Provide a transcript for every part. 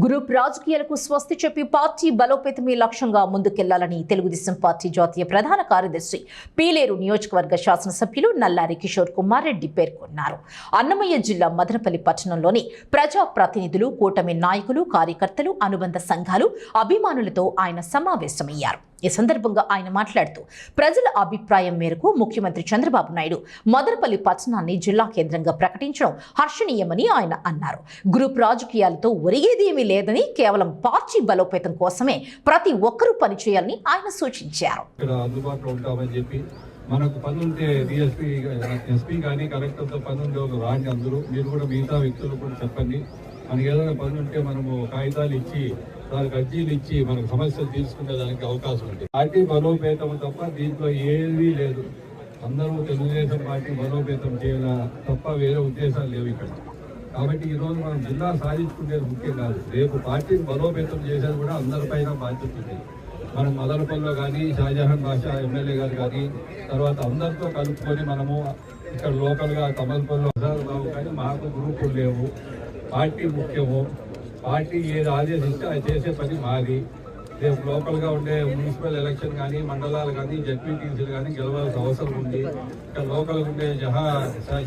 Group రాజకీయాలకు స్వస్తి చెప్పి పార్టీ బలోపేతమే లక్ష్యంగా ముందుకెళ్లాలని తెలుగుదేశం పార్టీ జాతీయ ప్రధాన కార్యదర్శి పీలేరు నియోజకవర్గ శాసనసభ్యులు నల్లారి కిషోర్ కుమార్ రెడ్డి పేర్కొన్నారు. అన్నమయ్య జిల్లా మదనపల్లి పట్టణంలోని ప్రజా ప్రతినిధులు, కూటమి నాయకులు, కార్యకర్తలు, అనుబంధ సంఘాలు, అభిమానులతో ఆయన సమావేశమయ్యారు. ఈ సందర్భంగా ఆయన మాట్లాడుతూ ప్రజల అభిప్రాయం మేరకు ముఖ్యమంత్రి చంద్రబాబు నాయుడు మదనపల్లి పట్టణాన్ని జిల్లా కేంద్రంగా ప్రకటించడం హర్షణీయమని ఆయన అన్నారు. గ్రూప్ రాజకీయాలతో ఒరిగేదేమీ లేదని, కేవలం పార్టీ బలోపేతం కోసమే ప్రతి ఒక్కరూ పనిచేయాలని ఆయన సూచించారు. మనకు పని ఉంటే ఎస్పీ కానీ కలెక్టర్తో పని ఉండే రాండి, అందరూ మీరు కూడా మిగతా వ్యక్తులు కూడా చెప్పండి. మనకి ఏదైనా పని ఉంటే మనము కాగితాలు ఇచ్చి దానికి అర్జీలు ఇచ్చి మనకు సమస్యలు తీసుకునే దానికి అవకాశం ఉంది. పార్టీ బలోపేతం తప్ప దీంట్లో ఏదీ లేదు. అందరూ తెలుగుదేశం పార్టీ బలోపేతం చేయాల తప్ప వేరే ఉద్దేశాలు లేవు ఇక్కడ. కాబట్టి ఈరోజు మనం జిల్లా సాధించుకునేది ముఖ్యం కాదు, రేపు పార్టీని బలోపేతం చేసేది కూడా అందరిపైన బాధ్యత ఉంది. మనం మదనపల్లిలో కానీ షాజహాన్ బాషా ఎమ్మెల్యే గారు కానీ తర్వాత అందరితో కలుపుకొని మనము ఇక్కడ లోకల్గా కమల్పల్లిలో కానీ మాకు గ్రూపులు లేవు. పార్టీ ముఖ్యము. పార్టీ ఏది ఆదేశిస్తే అది చేసే పని మాది. రేపు లోకల్గా ఉండే మున్సిపల్ ఎలక్షన్ కానీ, మండలాలు కానీ, జడ్పీటీసీలు కానీ గెలవాల్సిన అవసరం ఉంది. ఇక్కడ లోకల్గా ఉండే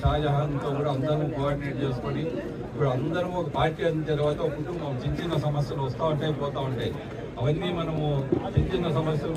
షాజహాన్తో కూడా అందరం కోఆర్డినేట్ చేసుకొని ఇప్పుడు అందరం ఒక పార్టీ అయిన తర్వాత ఒక కుటుంబం చిన్న చిన్న సమస్యలు వస్తూ ఉంటాయి, పోతూ ఉంటాయి. అవన్నీ మనము చిన్న చిన్న సమస్యలు